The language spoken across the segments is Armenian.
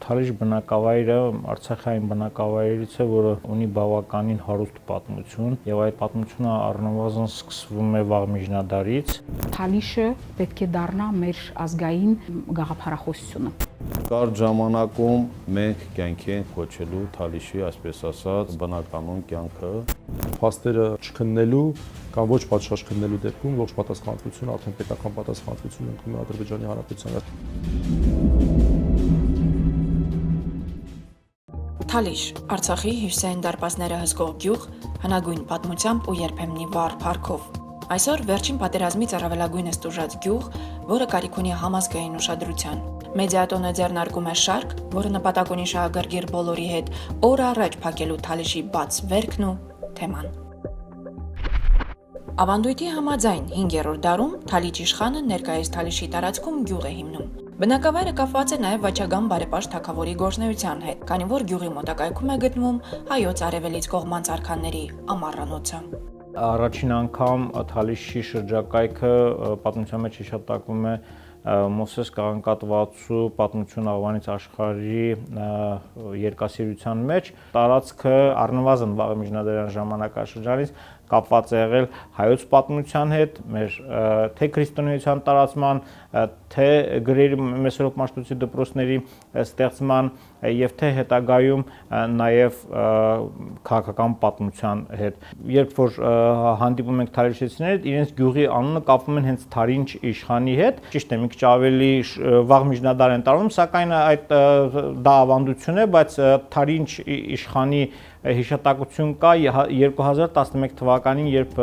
Թալիշ բնակավայրը Արցախային բնակավայրերից է, որը ունի բավականին հարուստ պատմություն, եւ այդ պատմությունը առնվազն սկսվում է վաղ միջնադարից։ Թալիշը պետք է դառնա մեր ազգային գաղափարախոսությունը։ Կարճ ժամանակում մենք կյանքի ենք կոչելու Թալիշի, այսպես ասած, բնականոն կյանքը։ Փաստերը չքննելու կամ ոչ պատշաճ քննելու դեպքում ողջ պատասխանատվությունը արդեն պետական պատասխանատվություն ընկնում է Ադրբեջանի Հանրապետությանը։ Թալիշ, Արցախի հյուսիսային դարպասները հսկող գյուղ, հնագույն պատմությամբ ու երբեմնի վառ փառքով։ Այսօր վերջին պատերազմից առավելագույնս տուժած գյուղ, որը կարիք ունի համազգային ուշադրության։ Մեդիատոնը ձեռնարկում է շարք, որը նպատակ ունի շահագրգիռ բոլորի հետ օր առաջ փակելու Թալիշի բաց վերքն ու թեման։ Ավանդույթի համաձայն 5-րդ դարում Թալիշ իշխանը ներկայիս Թալիշի տարածքում գյուղ է հիմնում։ Բնակավայրը կապված է նաև վաճառական բարեպաշտ թագավորի գործունեության հետ, քանի որ գյուղի մոտակայքում է գտնվում հայոց արևելից կողմած արքաների ամառանոցը։ Առաջին անգամ Թալիշի շրջակայքը պատմության մեջ հիշատակվում է Մովսես Կաղանկատվացու պատմություն Աղվանից աշխարհի երկասիրության մեջ։ Տարածքը առնվազն վաղ միջնադարյան ժամանակաշրջանից կապված է եղել հայոց պատմության հետ, մեր թե քրիստոնեության տարածման, թե գրերի Մեսրոպ Մաշտոցի դպրոցների ստեղծման եւ թե հետագայում նաեւ քաղաքական պատմության հետ։ Երբ որ հանդիպում ենք թալիշեցիներդ, իրենց գյուղի անունը կապվում են հենց Թարինչ իշխանի հետ։ Ճիշտ է, մի քիչ ավելի վաղ միջնադար են տարվում, սակայն այդ դա ավանդություն է, բայց Թարինչ իշխանի հիշատակություն կա 2011 թվականին, երբ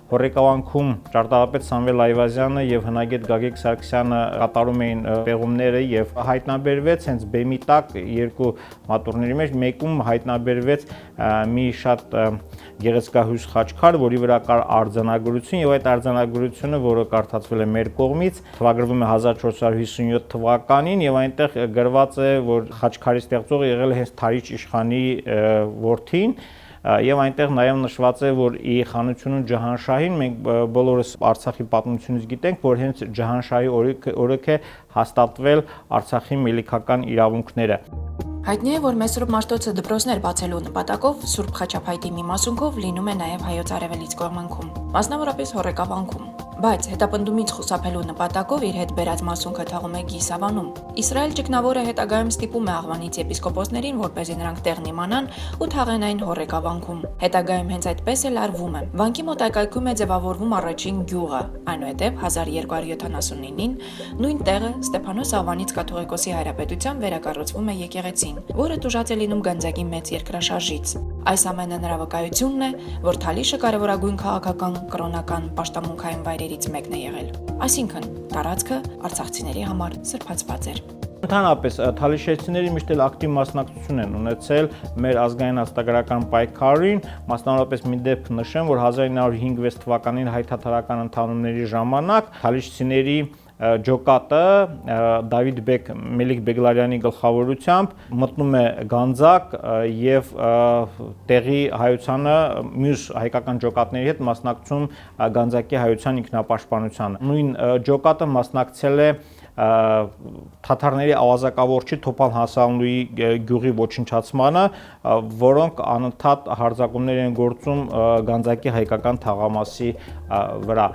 Հոռեկավանքում ճարտարապետ Սամվել Այվազյանը եւ հնագետ Գագիկ Սարգսյանը կատարում էին պեղումները եւ հայտնաբերվեց հենց բեմի տակ երկու մատուռների մեջ մեկում հայտնաբերվեց մի շատ գեղեցկահույս խաչքար, որի վրա կար արձանագրություն եւ այդ արձանագրությունը, որը կարդացվել է մեր կողմից, թվագրվում է 1457 թվականին եւ այնտեղ գրված է, որ խաչքարի ստեղծողը եղել է հենց Թարինչ իշխանի որդին եւ այնտեղ նաեւ նշված է, որ ի խանությունուն Ջահանշահին մենք բոլորս Արցախի պատմությունից գիտենք, որ հենց Ջահանշահի օրոք է հաստատվել Արցախի մելիքական իրավունքները։ Հայտնի է, որ Մեսրոպ Մաշտոցը դպրոցներ բացելու նպատակով Սուրբ Խաչապայտի մի մասունքով լինում է նաև հայոց արևելից կողմանքում, մասնավորապես Հոռեկավանքում, բայց հետապնդումից խուսափելու նպատակով իր հետ բերած մասունքը թաղում է Գիսավանում։ Իսրայել ճգնավորը հետագայում ստիպում է Աղվանից եպիսկոպոսներին, որպեսզի նրանք տեղն իմանան ու թաղեն այն Հոռեկավանքում։ Հետագայում հենց այդպես էլ արվում է։ Վանքի մոտակայքում է ձևավորվում առաջին գյուղը, այնուհետև 1279-ին նույն տեղը Ստեփանոս Աղվանից կաթողիկոսի հայրապետությամբ վերակառուցվում է եկեղեցին, որը տուժած է լինում Գանձակի մեծ երկրաշարժից։ Այս ամենը նրա վկայությունն է, որ Թալիշը կարևորագույն քաղաքական, կրոնական, պաշտամունքային վայրերից մեկն է եղել։ Այսինքն, տարածքը արցախցիների համար սրբացված էր։ Ընդհանրապես թալիշեցիները միշտ էլ ակտիվ մասնակցություն են ունեցել մեր ազգային ազատագրական պայքարին, մասնավորապես մի դեպք նշեմ, որ 1905-6 թվականին հայ-թաթարական ընդհանումների ժամանակ թալիշցիների ջոկատը Դավիթ Բեկ Մելիք Բեգլարյանի գլխավորությամբ մտնում է Գանձակ եւ տեղի հայությանը մյուս հայկական ջոկատների հետ մասնակցում Գանձակի հայության ինքնապաշտպանությանը։ Նույն ջոկատը մասնակցել է թաթարների ավազակավորչի Թոփալ Հասանլուի գյուղի ոչնչացմանը, որոնք անընդհատ հարձակումներ են գործում Գանձակի հայկական թաղամասի վրա։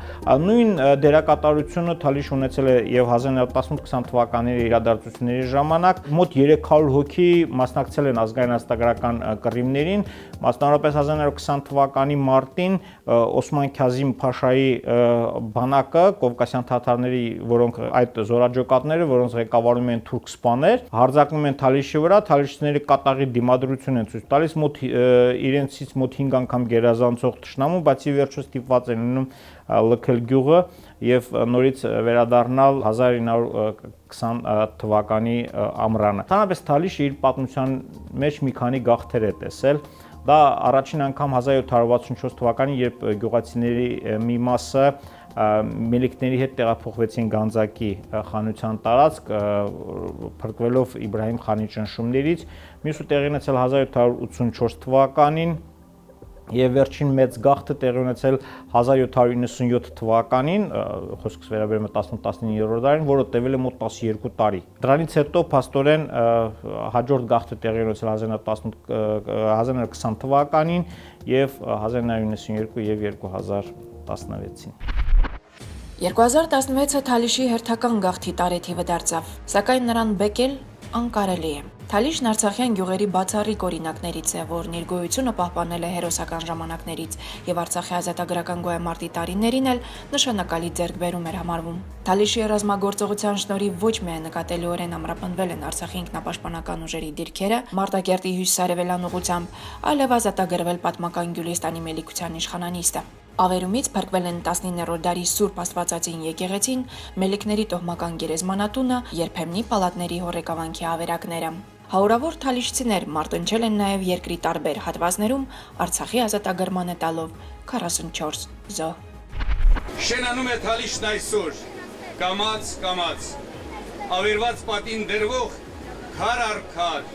Նույն դերակատարությունը Թալիշ ունեցել է եւ 1918-20 թվականների իրադարձությունների ժամանակ մոտ 300 հոգի մասնակցել են ազգային ազատագրական կռիվներին, մասնավորապես 1920 թվականի մարտին Օսման Քազիմ Փաշայի բանակը կովկասյան թաթարների, որոնք այդ զորաջոկատները, որոնց ղեկավարում են թուրք սպաներ, հարձակվում են Թալիշի վրա, թալիշցիները կատաղի դիմադրություն են ցույց տալիս, իրենցից մոտ 5 անգամ գերազանցող թշնամու, բայց ի վերջո ստիպված են լինում լքել գյուղը եւ նորից վերադառնալ 1920 թվականի ամռանը։ Ընդհանրապես Թալիշը իր պատմության մեջ մի քանի գաղթեր է տեսել։ Դա առաջին անգամ 1764 թվականին, երբ գյուղացիների մի մասը մելիքների հետ տեղափոխվեցին Գանձակի խանության տարածք, փրկվելով Իբրահիմ խանի ճնշումներից, մյուսը տեղի ունեցել 1784 թվականին, Եվ վերջին մեծ գաղթը տեղի ունեցել 1797 թվականին, խոսքս վերաբերում է 18-19-րդ դարին, որը տևել է մոտ 12 տարի։ Դրանից հետո փաստորեն հաջորդ գաղթը տեղի ունեցել 1920 թվականին եւ 1992 եւ 2016-ին։ 2016-ը Թալիշի հերթական գաղթի տարեթիվը դարձավ, սակայն նրան բեկել անկարելի է։ Թալիշն Արցախյան գյուղերի բացառիկ օրինակներից է, որն իր գոյությունը պահպանել է հերոսական ժամանակներից եւ Արցախի ազատագրական գոյամարտի տարիներին էլ նշանակալի ձեռքբերում էր համարվում։ Թալիշի ռազմագործողության շնորհիվ ոչ միայն նկատելիորեն ամրապնդվել են Արցախի ինքնապաշտպանական ուժերի դիրքերը Մարտակերտի հյուսիսարևելյան ուղղությամբ, այլև ազատագրվել պատմական Գյուլիստանի Մելիքության իշխանանիստը։ Ավերումից փրկվել են 19-րդ դարի Սուրբ Աստվածածին եկեղեցին, Մելիքների տոհմական գերեզմանատունը, երբեմնի պալատների հորեկավանքի ավերակները։ Հարյուրավոր թալիշցիներ մարտնչել են նաև երկրի տարբեր հատվածներում Արցախի ազատագրմանը տալով 44 զոհ։ Շենանում է Թալիշն այսօր, կամաց, ավերված պատին դրվող, քար առ քար,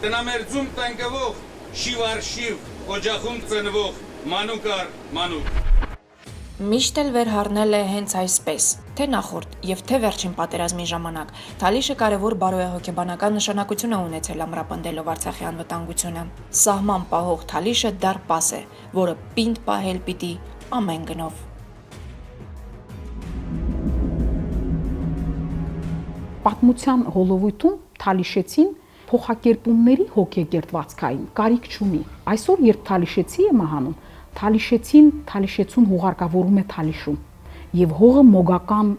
տնամերձում տնկվող, շիվ առ շիվ, օջախում ծնվող, մանուկ առ մանուկ։ Միշտ էլ վերհառնել է հենց այսպես, թե նախորդ եւ թե վերջին պատերազմի ժամանակ Թալիշը կարևոր բարոյահոգեբանական նշանակություն է ունեցել ամրապնդելով Արցախի անվտանգությունը։ Սահման պահող Թալիշը դարպաս է, որը պինդ պահել պիտի ամեն գնով։ Պատմության հոլովույթում Թալիշեցին փոխակերպումների հոգեկերտվածքային կարիք չունի։ Այսօր երբ Թալիշեցի է մահանում, Թալիշեցուն հուղարկավորում է Թալիշում եւ հողը մոգական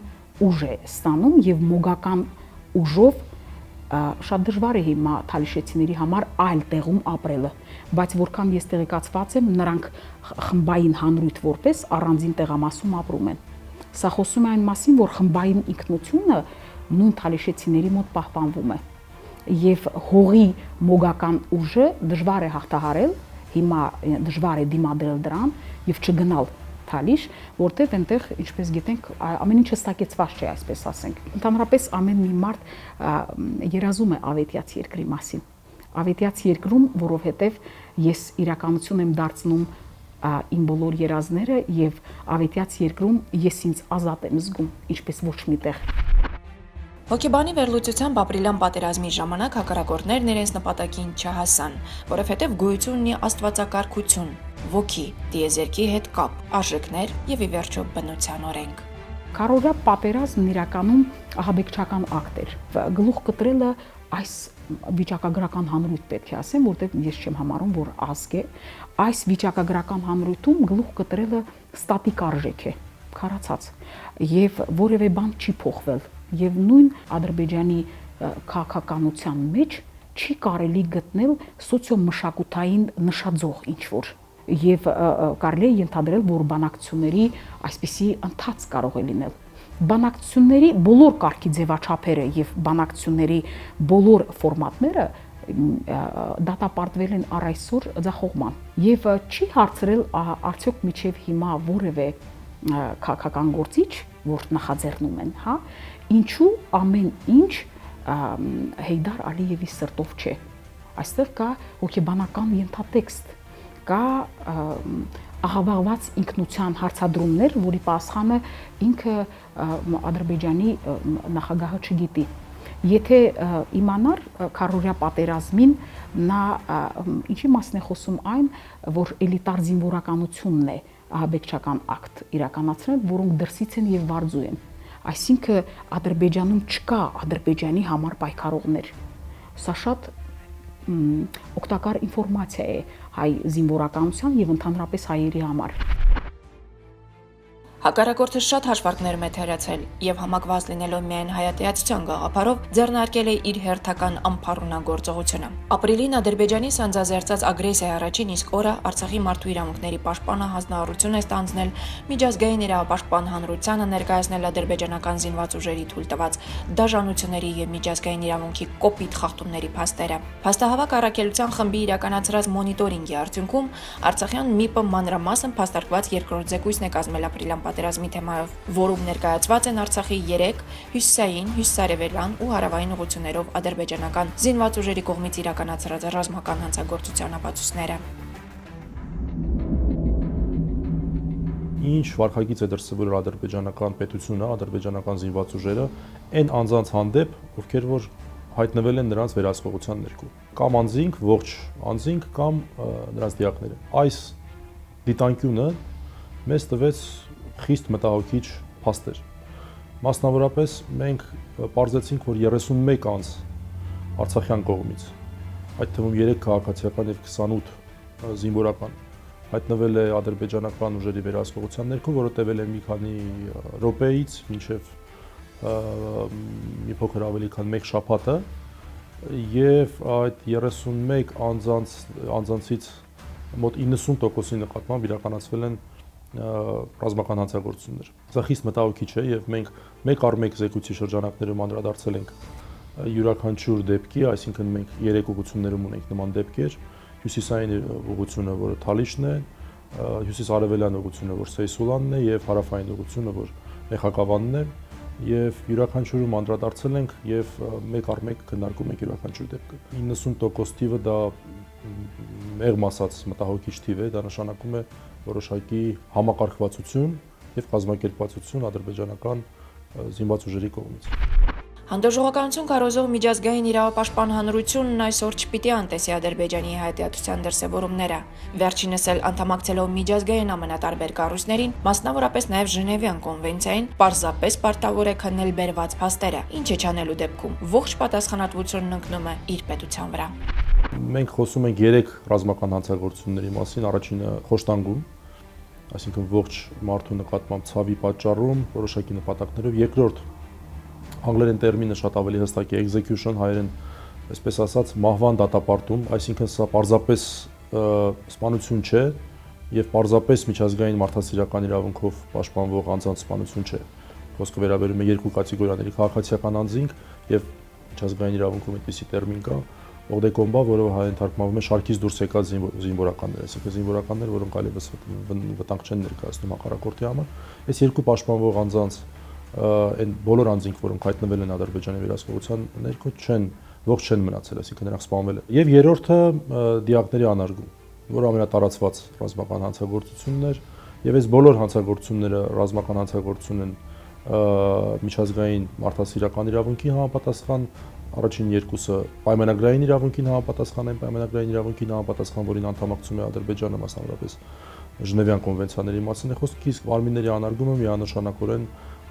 ուժ է ստանում եւ մոգական ուժով շատ դժվար է հիմա Թալիշեցիների համար այլ տեղում ապրելը, բայց որքան ես տեղեկացված եմ, նրանք խմբային հանրույթ որպես առանձին տեղամասում ապրում են։ Սա խոսում է այն մասին, որ խմբային ինքնությունը նույն Թալիշեցիների մոտ պահպանվում է եւ հողի մոգական ուժը դժվար է հաղթահարել, հիմա դժվար է դիմադրել դրան եւ չգնալ Թալիշ, որտեղ այնտեղ, ինչպես գիտենք, ամեն ինչը ստակեցված չէ, այսպես ասենք։ Ընդհանրապես ամեն մի մարդ երազում է ավետյաց երկրի մասին։ Ավետյաց երկրում, որովհետեւ ես իրականություն եմ դարձնում իմ բոլոր երազները եւ ավետյաց երկրում ես ինձ ազատ եմ զգում, ինչպես ոչ միտեղ։ Հոգեբանի վերլուծությամբ ապրիլյան պատերազմի ժամանակ հակառակորդներն իրենց նպատակին չհասան, որովհետև գոյություն ունի աստվածակարգություն, ոգի, տիեզերքի հետ կապ, արժեքներ եւ ի վերջո բնության օրենք։ Քարոզա պատերազմն իրականում ահաբեկչական ակտ էր։ Գլուխ կտրելը այս վիճակագրական հանրույթ պետք է ասեմ, որտեղ ես չեմ համարում, որ ազգ է, այս վիճակագրական հանրույթում գլուխ կտրելը ստատիկ արժեք է, քարացած, եւ որևէ բան չի փոխվել։ Եվ նույն Ադրբեջանի քաղաքականության մեջ չի կարելի գտնել սոցիոմշակութային նշաձող ինչ-որ եւ կարելի է ենթադրել, որ բանակցությունների այսպիսի ընթաց կարող է լինել։ Բանակցությունների բոլոր կարգի ձևաչափերը եւ բանակցությունների բոլոր ֆորմատները դատապարտվել են առ այսօր ձախողման եւ չի հարցրել արդյոք միջև հիմա որևէ քաղաքական գործիչ, որ նախաձեռնում են, հա, ինչու ամեն ինչ Հեյդար Ալիևի սրտով չէ։ Այստեղ կա հոգեբանական ենթատեքստ, կա ահավաղված ինքնության հարցադրումներ, որի պատասխանը ինքը Ադրբեջանի նախագահը չգիտի։ Եթե իմանար քարոզա պատերազմին, նա ինչի մասն է խոսում այն, որ էլիտար զինվորականությունն է ահաբեկչական ակտ իրականացնել, որոնք դրսից են եւ վարձու են։ Այսինքն Ադրբեջանում չկա Ադրբեջանի համար պայքարողներ։ Սա շատ օգտակար ինֆորմացիա է հայ զինվորականության եւ ընդհանրապես հայերի համար։ Հակառակորդը շատ հաշվարկներում է թերացել եւ համակված լինելով միայն հայատեացության գաղափարով ձեռնարկել է իր հերթական ամփառունագործողությունը։ Ապրիլին Ադրբեջանի սանձազերծած ագրեսիայի առաջին իսկ օրը Արցախի մարդու իրավունքների պաշտպանը հանձնարարություն է ստանձնել միջազգային իրավապաշտպան հանրությանը ներկայացնել ադրբեջանական զինված ուժերի թույլտված դաժանությունների եւ միջազգային իրավունքի կոպիտ խախտումների փաստերը։ Փաստահավաք առաքելության խմբի իրականացրած մոնիտորինգի արդյունքում Արցախյան ՄԻՊ-ը մանրամասն փաստարկված երկրորդ զեկույցն է կազմել ապրիլյան պատերազմի թեմայով, որում ներկայացված են Արցախի 3 հյուսիսային, հյուսիսարևելյան ու հարավային ուղղություններով ադրբեջանական զինված ուժերի կողմից իրականացրած ռազմական հանցագործության ապացույցները։ ինչ վարքագիծ է դրսևորել ադրբեջանական պետությունը, ադրբեջանական զինված ուժերը այն անձանց հանդեպ, ովքեր որ հայտնվել են նրանց վերահսկողության ներքո, կամ անձինք, ողջ անձինք, կամ նրանց դիակները։ Այս դիտանկյունը մեզ տվեց խիստ մտահոգիչ փաստեր։ Մասնավորապես մենք պարզեցինք, որ 31 անձ արցախյան կողմից, այդ թվում 3 քաղաքացիական եւ 28 զինվորական, հայտնվել է ադրբեջանական ուժերի վերահսկողության ներքո, որը տևել է մի քանի րոպեից մինչև մի փոքր ավելի քան 1 շաբաթը, եւ այդ 31 անձանցից մոտ 90%-ի նկատմամբ իրականացվել են ռազմական հանցագործություններ։ Սա խիստ մտահոգիչ է եւ մենք մեկ առ մեկ զեկույցի շրջանակներում անդրադարձել ենք յուրաքանչյուր դեպքի, այսինքն մենք 3 ուղղություններում ունենք նման դեպքեր, հյուսիսային ուղղությունը, որը Թալիշն է, հյուսիս-արևելյան ուղղությունը, որ Սեյսուլանն է, եւ հարավային ուղղությունը, որ Մեխակավանն է, եւ յուրաքանչյուրում անդրադարձել ենք եւ մեկ առ մեկ քննարկում ենք յուրաքանչյուր դեպքը։ 90% թիվը դա մեղմ ասած մտահոգիչ թիվ է, դա նշանակում է որոշակի համակարգվածություն եւ կազմակերպվածություն ադրբեջանական զինված ուժերի կողմից։ Հանդուրժողականություն կարոզող միջազգային իրավապաշտպան հանրությունն այսօր չպիտի անտեսի Ադրբեջանի հայտարարության դրսևորումները։ Վերջինս էլ անդամակցելով միջազգային ամենատարբեր կառույցներին, մասնավորապես նաև Ժնևյան կոնվենցիային, պարզապես պարտավոր է քննել բերված փաստերը, ինչը չանելու դեպքում ողջ պատասխանատվությունն ընկնում է իր պետության վրա։ Մենք խոսում ենք 3 ռազմական հանցագործությունների մասին, առաջինը խոշտանգում, այսինքն ողջ մարդու նկատմամբ ցավի պատճառում, որոշակի նպատակներով, երկրորդ անգլերեն տերմինը շատ ավելի հստակ է execution, հայերեն այսպես ասած մահվան դատապարտում, այսինքն սա պարզապես սպանություն չէ եւ պարզապես միջազգային մարդասիրական իրավունքով պաշտպանվող անձանց սպանություն չէ։ Խոսքը վերաբերում է երկու կատեգորիաների՝ քաղաքացիական անձինք եւ միջազգային իրավունքում այդպիսի տերմին կա օգդեկոմբա, որը հայերեն թարգմանվում է շարքից դուրս եկած զինվորականներ, այսինքն զինվորականներ, որոնք այլևս վտանգ չեն ներկայացնում հակառակորդի համար։ Այս երկու պաշտպանվող անձանց այն բոլոր անձինք, որոնք հայտնվել են Ադրբեջանի վերահսկողության ներքո, ողջ չեն մնացել, այսինքն նրանք սպանվել են։ Եվ երրորդը դիակների անարգում, որը ամենատարածված ռազմական հանցագործությունն էր, եւ այս բոլոր հանցագործությունները ռազմական հանցագործություն են միջազգային մարդասիրական իրավունքի համապատասխան, առաջին երկուսը պայմանագրային իրավունքին համապատասխան են, պայմանագրային իրավունքին համապատասխան, որին անդամակցում է Ադրբեջանը, մասնավորապես Ժնևյան կոնվենցիաների մասին է խոսքը, իսկ արմինների անարգումը միանշանակորեն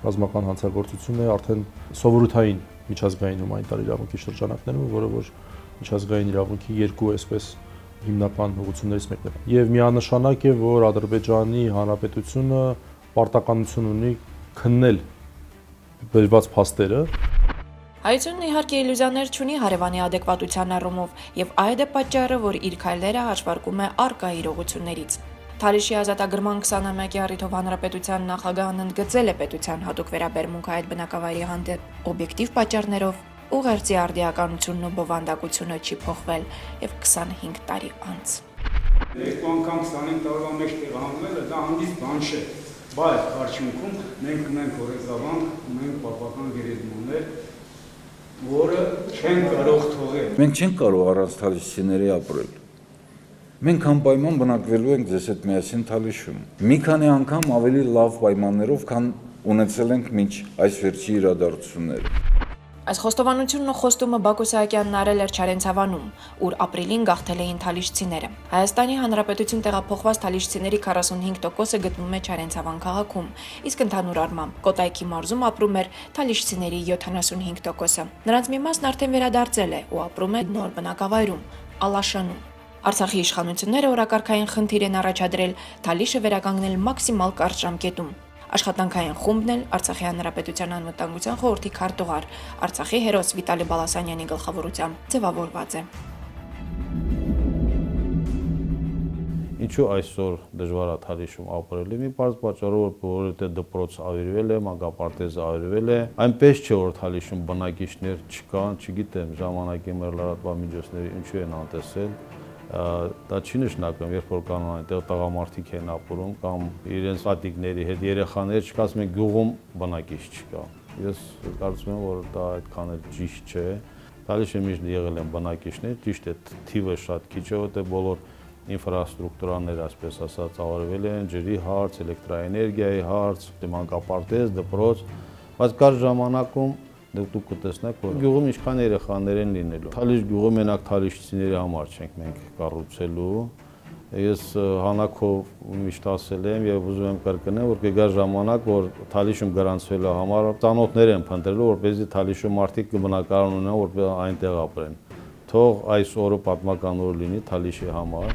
ռազմական հանցագործություն է արդեն սովորութային միջազգային հումանիտար իրավունքի շրջանակներում, որը որ միջազգային իրավունքի երկու այսպես հիմնական ուղղություններից մեկն է։ Եվ միանշանակ է, որ Ադրբեջանի Հանրապետությունը պարտականություն ունի քննել բերված փաստերը։ Հայությունն իհարկե իլյուզիաներ չունի հարևանի adekvatության առումով, եւ այդ է պատճառը, որ իր քայլերը հաշվարկում է առկա իրողություններից։ Թալիշի ազատագրման 21-ի առիթով հանրապետության նախագահն ընդգծել է պետության հատուկ վերաբերմունքը այդ բնակավայրի հանդեպ օբյեկտիվ պատճառներով, ուղերձի արդիականությունն ու բովանդակությունը չի փոխվել եւ 25 տարի անց։ Երկու անգամ 25 տարվա մեջ տեղահանվելը դա հանդիստ բան չէ, բայց արդյունքում մենք ունենք օրենսավանք, ունենք պապական գերեզմաններ, որը չեն կարող թողել։ Մենք չենք կարող առանց թալիշցիների ապրել։ Մենք անպայման բնակվելու ենք ձեզ հետ միասին Թալիշում։ Մի քանի անգամ ավելի լավ պայմաններով, քան ունեցել ենք մինչ այս վերջի իրադարձությունները։ Այս խոստովանությունն ու խոստումը Բակո Սահակյանն արել էր Չարենցավանում, ուր ապրիլին գաղթել էին թալիշցիները։ Հայաստանի Հանրապետություն տեղափոխված թալիշցիների 45%-ը գտնվում է Չարենցավան քաղաքում, իսկ ընդհանուր առմամբ Կոտայքի մարզում ապրում էր թալիշցիների 75%-ը։ Նրանց մի մասն արդեն վերադարձել է ու ապրում է նոր բնակավայրում՝ Ալաշանում։ Արցախի իշխանությունները օրակարգային խնդիր են առաջադրել Թալիշը վերականգնել մաքսիմալ կարճ ժամկետում։ Աշխատանքային խումբն էլ Արցախի Հանրապետության անվտանգության խորհրդի քարտուղար Արցախի հերոս Վիտալի Բալասանյանի գլխավորությամբ ձևավորված է։ Ինչու այսօր դժվար է Թալիշում ապրել։ Մի բարձ պատճառով, որովհետեւ դպրոց ավիրվել է, մանկապարտեզը ավիրվել է, այնպես չէ որ Թալիշում բնակիչներ չկան, չգիտեմ, ժամանակի մեր լրատվամիջոցները ինչու են անտեսել։ Դա չի նշանակում, երբ որ կան այնտեղ տղամարդիկ են ապրում կամ իրենց պատիկների հետ երեխաներ չկա, ասում են գյուղում բնակիչ չկա։ Ես կարծում եմ, որ դա այդքան էլ ճիշտ չէ։ Թալիշը միշտ եղել են բնակիչներ, ճիշտ է, թիվը շատ քիչ է, որտեղ բոլոր ինֆրաստրուկտուրաներ, այսպես ասած, ավարտվել են, ջրի հարց, էլեկտրաէներգիայի հարց, մանկապարտեզ, դպրոց, բայց կար ժամանակում դուք կտեսնեք, որ գյուղում ինչքան երեխաներ են լինելու։ Թալիշ գյուղը մենակ թալիշցիների համար չենք մենք կառուցելու։ Ես հանակով միշտ ասել եմ եւ ուզում եմ կրկնել, որ կգա ժամանակ, որ Թալիշում գրանցվելու համար ծանոթներ են փնտրելու, որպեսզի Թալիշում մարդիկ բնակարան ունենան, որ այնտեղ ապրեն։ Թող այս օրը պատմական օր լինի Թալիշի համար։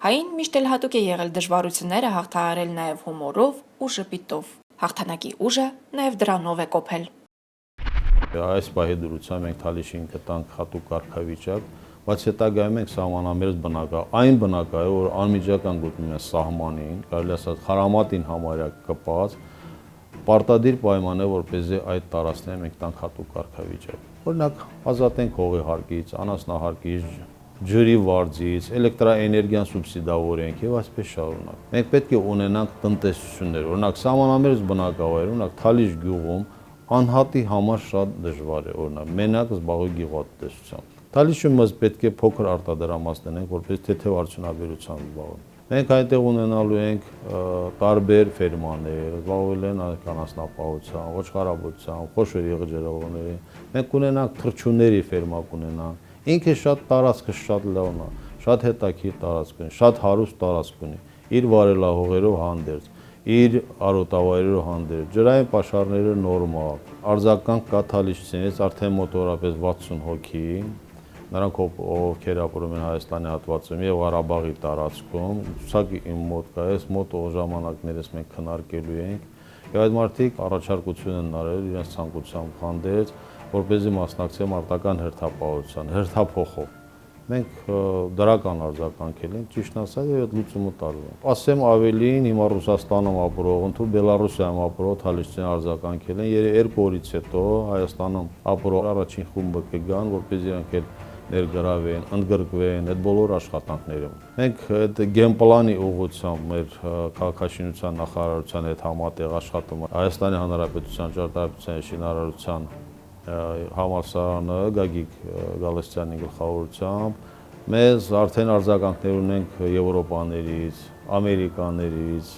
Հային միշտ էլ հատուկ է եղել դժվարությունները հաղթահարել նաև հումորով ու շփիտով։ Հաղթանակի ուժը նաև դրանով է կոփել։ Այս պահի դրությամբ մենք Թալիշին կտանք հատուկ կարգավիճակ, բայց հետագայում ենք սահմանամերձ բնակարան, այն բնակարանը, որ անմիջական գտնվում է սահմանին, կարելի ասած խարամատին համարյա կպած, պարտադիր պայման է, որպեսզի այդ տարածքները մենք տանք հատուկ կարգավիճակ։ Օրինակ, ազատենք հողի հարկից, անասնահարկից, ջրի վարձից, էլեկտրաէներգիան սուբսիդավորենք եւ այսպես շարունակ։ Մենք պետք է ունենանք տնտեսություններ, օրինակ սահմանամերձ բնակավայր, օրինակ Թալիշ գյուղում անհատի համար շատ դժվար է, օրինակ մենակ զբաղվի գյուղատնտեսությամբ։ Թալիշում մեզ պետք է փոքր արտադրամաս տնենք, որպես թեթև արդյունաբերությամբ զբաղվեն։ Մենք այնտեղ ունենալու ենք տարբեր ֆերմաներ, զբաղվել են կանասնապահությամբ, ոչխարաբուծությամբ, խոշոր եղջերուների։ Մենք ունենանք թռչունների ֆերմա կունենանք։ Ինքը շատ տարածքը շատ լավն է, շատ հետաքրքիր տարածք ունի, շատ հարուստ տարածք ունի, իր վարելահողերով հանդերձ, իր արոտավայրերով հանդերձ, ջրային պաշարները նորմալ, արձագանք կա Թալիշցիներից արդեն մոտավորապես 60 հոգի, նրանք ովքեր ապրում են Հայաստանի հատվածում եւ Ղարաբաղի տարածքում, ցուցակի իմ մոտ կա, այս մոտ ժամանակներս մենք քննարկելու ենք, եւ այդ մարդիկ առաջարկություն են արել իրենց ցանկությամբ հանդերձ, որպեսզի մասնակցեն մարտական հերթապահության, հերթափոխով։ Մենք դրական արձագանքել ենք, ճիշտ ասած, եւ այդ լուծումը տարվում է։ Ասեմ ավելին, հիմա Ռուսաստանում ապրող, ընդհանուր Բելարուսիայում ապրող թալիշցին արձագանքել են, երկու օրից հետո Հայաստանում ապրող առաջին խումբը կգան, որպեսզի իրենք էլ ներգրավեն, ընդգրկվեն այդ բոլոր աշխատանքներում։ Մենք այդ գեմպլանի ուղղությամբ մեր քաղաքաշինության նախարարության հետ համատեղ աշխատում Հայաստանի Հանրապետության ճարտարապետության շինարարության համալսարանը Գագիկ Գալստյանի գլխավորությամբ մեզ արդեն արձագանքներ ունենք Եվրոպաներից, Ամերիկաներից։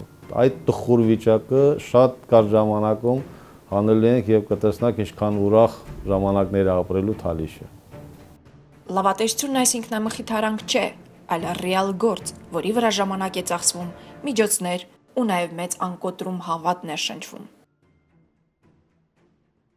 Այդ տխուր վիճակը շատ կարճ ժամանակում հանել ենք եւ կտեսնանք ինչքան ուրախ ժամանակներ ապրելու Թալիշը։ Լավատեսությունն այսինքն մխիթարանք չէ, այլ ռեալ գործ, որի վրա ժամանակ է ծախսվում, միջոցներ ու նաև մեծ անկոտրում հավատն է շնչվում։